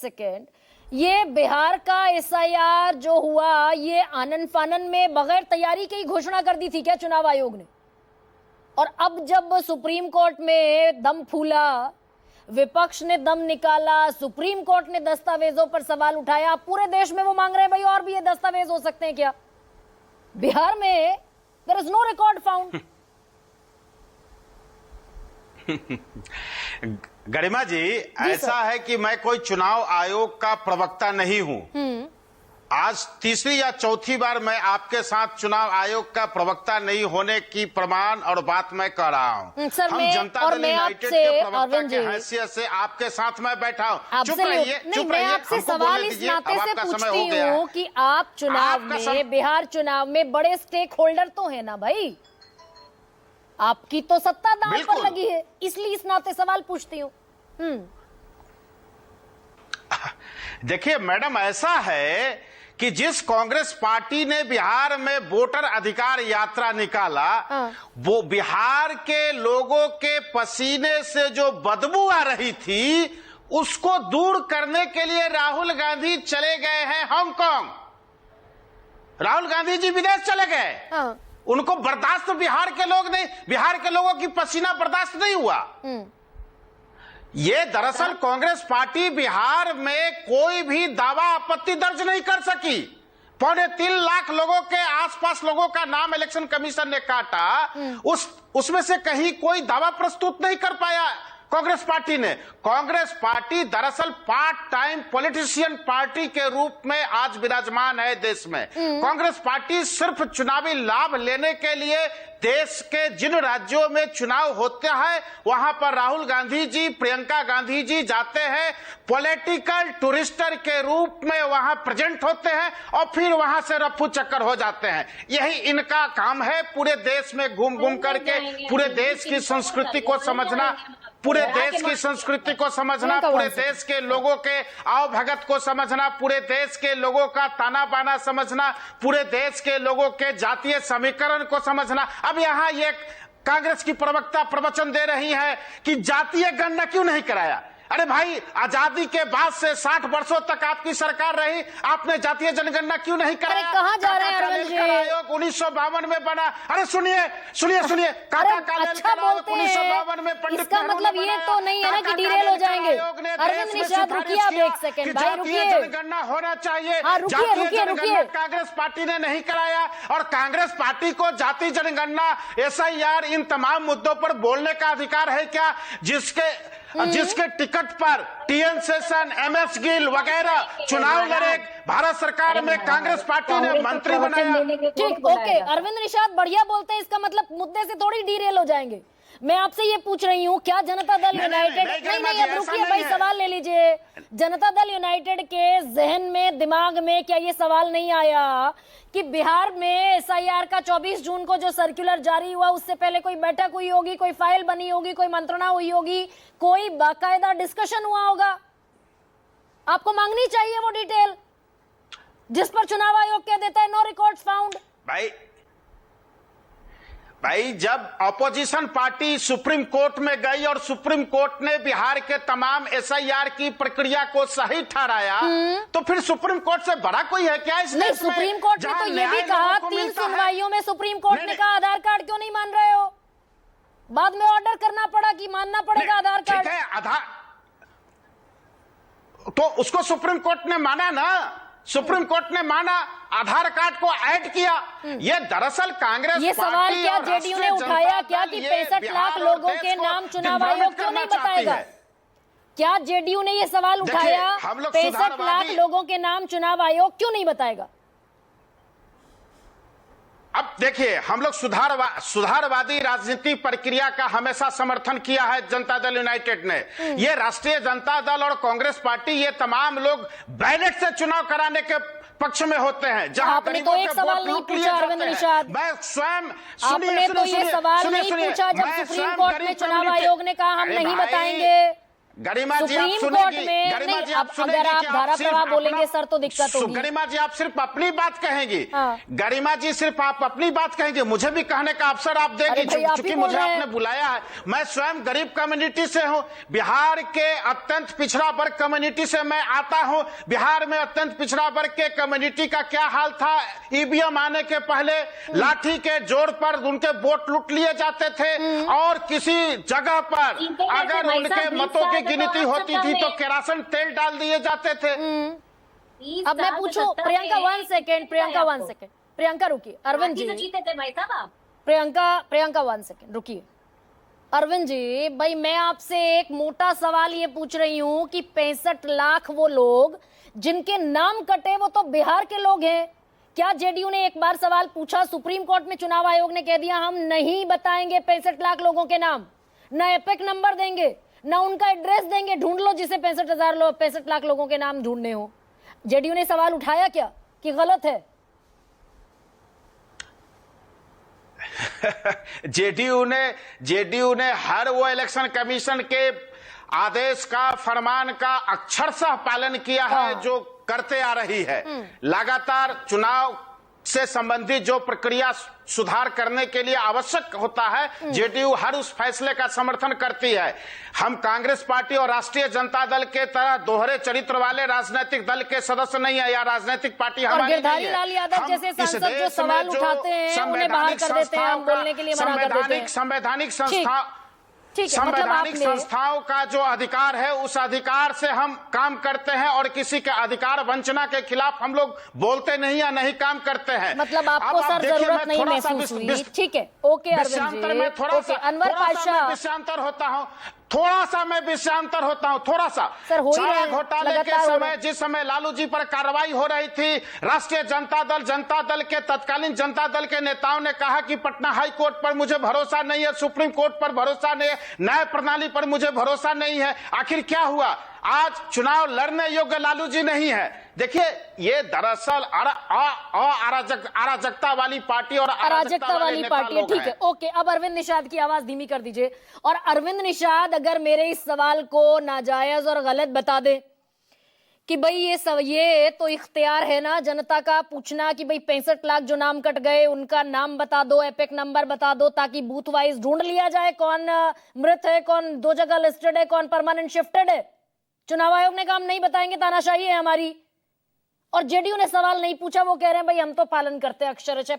Second, ये बिहार का SIR जो हुआ, ये आनन फानन में बगैर तैयारी की घोषणा कर दी थी क्या चुनाव आयोग ने? और अब जब सुप्रीम कोर्ट में दम फूला, विपक्ष ने दम निकाला, सुप्रीम कोर्ट ने दस्तावेजों पर सवाल उठाया, पूरे देश में वो मांग रहे हैं भाई और भी ये दस्तावेज हो सकते हैं क्या? बिहार में there is no record found. Garima ji, ऐसा है कि मैं कोई चुनाव आयोग का प्रवक्ता नहीं हूं। आज तीसरी या चौथी बार मैं आपके साथ चुनाव आयोग का प्रवक्ता नहीं होने की प्रमाण और बात मैं कर रहा हूं। हम जनता दल यूनाइटेड के प्रवक्ता की हैसियत से आपके साथ मैं बैठा हूं। चुप रहिए, चुप रहिए। आपसे सवाल इस नाते से पूछती हूँ कि आप चुनाव में, बिहार चुनाव में बड़े स्टेक होल्डर तो है ना भाई, आपकी तो सत्ता दांव पर लगी है, इसलिए इस नाते सवाल पूछती हूँ। देखिए मैडम, ऐसा है कि जिस कांग्रेस पार्टी ने बिहार में वोटर अधिकार यात्रा निकाला, वो बिहार के लोगों के पसीने से जो बदबू आ रही थी, उसको दूर करने के लिए राहुल गांधी चले गए हैं हांगकांग। राहुल गांधी जी विदेश चले गए। उनको बर्दाश्त बिहार के लोग नहीं, बिहार के लोगों की पसीना बर्दाश्त नहीं हुआ। ये दरअसल कांग्रेस पार्टी बिहार में कोई भी दावा आपत्ति दर्ज नहीं कर सकी। 3.25 लाख लोगों के आसपास लोगों का नाम इलेक्शन कमीशन ने काटा, उसमें से कहीं कोई दावा प्रस्तुत नहीं कर पाया कांग्रेस पार्टी ने। कांग्रेस पार्टी दरअसल पार्ट टाइम पॉलिटिशियन पार्टी के रूप में आज विराजमान है देश में। कांग्रेस पार्टी सिर्फ चुनावी लाभ लेने के लिए देश के जिन राज्यों में चुनाव होता है वहां पर राहुल गांधी जी, प्रियंका गांधी जी जाते हैं, पॉलिटिकल टूरिस्टर के रूप में वहां प्रेजेंट होते हैं और फिर वहां से रफू चक्कर हो जाते हैं। यही इनका काम है, पूरे देश में घूम घूम करके पूरे देश की संस्कृति को समझना, पूरे देश की संस्कृति को समझना, पूरे देश के लोगों के आओ भगत को समझना, पूरे देश के लोगों का ताना बाना समझना, पूरे देश के लोगों के जातीय समीकरण को समझना। अब यहाँ ये कांग्रेस की प्रवक्ता प्रवचन दे रही है कि जातीय गणना क्यों नहीं कराया। अरे भाई, आजादी के बाद से 60 वर्षों तक आपकी सरकार रही, आपने जातीय जनगणना क्यों नहीं कराया? कहां जा रहे हैं अरविंद जी? आयोग 1952 में बना। अरे सुनिए सुनिए सुनिए, अच्छा बोलते हैं, 1952 में पंडित, इसका मतलब ये तो नहीं है ना कि डिरेल हो जाएंगे। अरविंद निषाद रुकिए आप एक सेकंड भाई, रुकिए। जनगणना होना चाहिए, रुकिए। कांग्रेस पार्टी ने नहीं कराया और कांग्रेस पार्टी को जाति जनगणना, एसआईआर, इन तमाम मुद्दों पर बोलने का अधिकार है क्या? जिसके टिकट पर टीएन शेषन, एमएस गिल वगैरह चुनाव लड़े, भारत सरकार में कांग्रेस पार्टी ने मंत्री बनाया। ठीक, ओके। अरविंद निषाद बढ़िया बोलते हैं, इसका मतलब मुद्दे से थोड़ी डिरेल हो जाएंगे। मैं आपसे ये पूछ रही हूँ, क्या जनता दल यूनाइटेड, नहीं अब रुकिए भाई, सवाल ले लीजिए। जनता दल यूनाइटेड के जहन में, दिमाग में क्या ये सवाल नहीं आया कि बिहार में एसआईआर का 24 जून को जो सर्कुलर जारी हुआ, उससे पहले कोई बैठक हुई होगी, कोई फाइल बनी होगी, कोई मंत्रणा हुई होगी, कोई बाकायदा डिस्कशन हुआ होगा? आपको मांगनी चाहिए वो डिटेल जिस पर चुनाव आयोग कह देता है नो रिकॉर्ड्स फाउंड। भाई जब ऑपोजिशन पार्टी सुप्रीम कोर्ट में गई और सुप्रीम कोर्ट ने बिहार के तमाम एसआईआर की प्रक्रिया को सही ठहराया, तो फिर सुप्रीम कोर्ट से बड़ा कोई है क्या इस देश में? सुप्रीम कोर्ट ने तो ये भी कहा, 3 सुनवाइयों में सुप्रीम कोर्ट ने कहा आधार कार्ड क्यों नहीं मान रहे हो? बाद में ऑर्डर करना पड़ा कि मानना पड़ेगा आधार कार्ड। ठीक है, आधार तो उसको सुप्रीम कोर्ट ने माना ना, सुप्रीम कोर्ट ने माना, आधार कार्ड को ऐड किया। ये दरअसल कांग्रेस, ये सवाल क्या जेडीयू ने उठाया क्या कि 65 लाख लोगों के नाम चुनाव आयोग क्यों नहीं बताएगा? क्या जेडीयू ने ये सवाल उठाया 65 लाख लोगों के नाम चुनाव आयोग क्यों नहीं बताएगा? अब देखिए, हम लोग सुधारवादी राजनीति प्रक्रिया का हमेशा समर्थन किया है जनता दल यूनाइटेड ने। ये राष्ट्रीय जनता दल और कांग्रेस पार्टी, ये तमाम लोग बैलेट से चुनाव कराने के पक्ष में होते हैं। जहां आपने तो एक सवाल नहीं पूछा अरविंद निषाद, मैं स्वयं, आपने तो ये सवाल नहीं पूछा जब सुप्रीम कोर्ट ने, चुनाव आयोग ने कहा हम नहीं बताएंगे। गरिमा जी आप सुप्रीम कोर्ट सुनेगी, में गरिमा नहीं, जी आप अब सुनेगी अगर आप कि धारा सिर्फ प्रवाह अपना- बोलेंगे सर तो दिक्कत होगी। गरिमा जी आप सिर्फ अपनी बात कहेंगी। हाँ। गरिमा जी सिर्फ आप अपनी बात कहेंगे, मुझे भी कहने का अवसर आप अरे देंगी भाई, आप ही क्योंकि बोल मुझे रहे हैं। आपने बुलाया है। मैं स्वयं गरीब कम्युनिटी से हूं, बिहार के अत्यंत पिछड़ा वर्ग कम्युनिटी से मैं आता हूं। बिहार में अत्यंत पिछड़ा वर्ग के कम्युनिटी का क्या हाल था, ईवीएम आने के पहले लाठी के जोर पर उनके वोट लूट लिए जाते थे और किसी जगह पर अगर उनके मतों की गिनती होती थी तो केरासिन तेल डाल दिए जाते थे। अब मैं पूछूं प्रियंका 1 सेकेंड, प्रियंका 1 सेकेंड, प्रियंका रुकिए, अरविंद जी जीते थे भाई साहब आप। प्रियंका 1 सेकेंड रुकिए। अरविंद जी भाई, मैं आपसे एक मोटा सवाल ये पूछ रही हूं कि 65 लाख वो लोग जिनके नाम कटे वो तो बिहार के लोग हैं। क्या जेडीयू ने एक बार सवाल पूछा, सुप्रीम कोर्ट में चुनाव आयोग ने कह दिया हम नहीं बताएंगे 65 लाख लोगों के नाम, न एपिक नंबर देंगे, न उनका एड्रेस देंगे, ढूंढ लो जिसे 65 लाख लोगों के नाम ढूंढने हो। जेडीयू ने सवाल उठाया क्या कि गलत है? जेडीयू ने हर वो इलेक्शन कमीशन के आदेश का, फरमान का अक्षरशः पालन किया है जो करते आ रही है। लगातार चुनाव से संबंधित जो प्रक्रिया सुधार करने के लिए आवश्यक होता है, जेडीयू हर उस फैसले का समर्थन करती है। हम कांग्रेस पार्टी और राष्ट्रीय जनता दल के तरह दोहरे चरित्र वाले राजनीतिक दल के सदस्य नहीं है या राजनीतिक पार्टी और हमारी नहीं गिरधारी है। लाल यादव हम जैसे इस सांसद जो देश में सवाल जो उठाते हैं उन्हें बाहर कर देते हैं, हम बोलने के लिए मना कर देते हैं। संवैधानिक ठीक है, मतलब संवैधानिक आपने संस्थाओं का जो अधिकार है उस अधिकार से हम काम करते हैं और किसी के अधिकार वंचना के खिलाफ हम लोग बोलते नहीं या नहीं काम करते हैं। मतलब आपको अब आप सर देखिए, जरूरत मैं नहीं थोड़ा सा महसूस हुई। ठीक है, ओके अरविंद विषयांतर जी, में थोड़ा सा अनवर पाशाह, विषयांतर होता हूं, थोड़ा सा मैं विषयांतर होता हूं, थोड़ा सा। सर, हो ही रहा चारा है, घोटाले के लगातार हो रहा समय है। जिस समय लालू जी पर कार्रवाई हो रही थी, राष्ट्रीय जनता दल के तत्कालीन जनता दल के नेताओं ने कहा कि पटना हाई कोर्ट पर मुझे भरोसा नहीं है, सुप्रीम कोर्ट पर भरोसा नहीं है, न्याय प्रणाली पर मुझे भरोसा नहीं है। आखिर क्या हुआ? आज चुनाव लड़ने योग्य लालू जी नहीं है। देखिए, ये दरअसल अराजकता वाली पार्टी और अराजकता वाली पार्टी है। ठीक है, ओके। अब अरविंद निषाद की आवाज धीमी कर दीजिए। और अरविंद निषाद अगर मेरे इस सवाल को नाजायज और गलत बता दे कि भाई ये तो इख्तियार है ना जनता का पूछना कि भाई 65 लाख जो नाम कट गए उनका नाम बता दो, एपिक नंबर बता दो, ताकि बूथ वाइज ढूंढ लिया जाए कौन मृत है, कौन 2 जगह लिस्टेड है, कौन परमानेंट शिफ्टेड है। चुनाव आयोग ने कहा हम नहीं बताएंगे, तानाशाही है हमारी। और जेडीयू ने सवाल नहीं पूछा, वो कह रहे हैं भाई हम तो पालन करते हैं अक्षरशः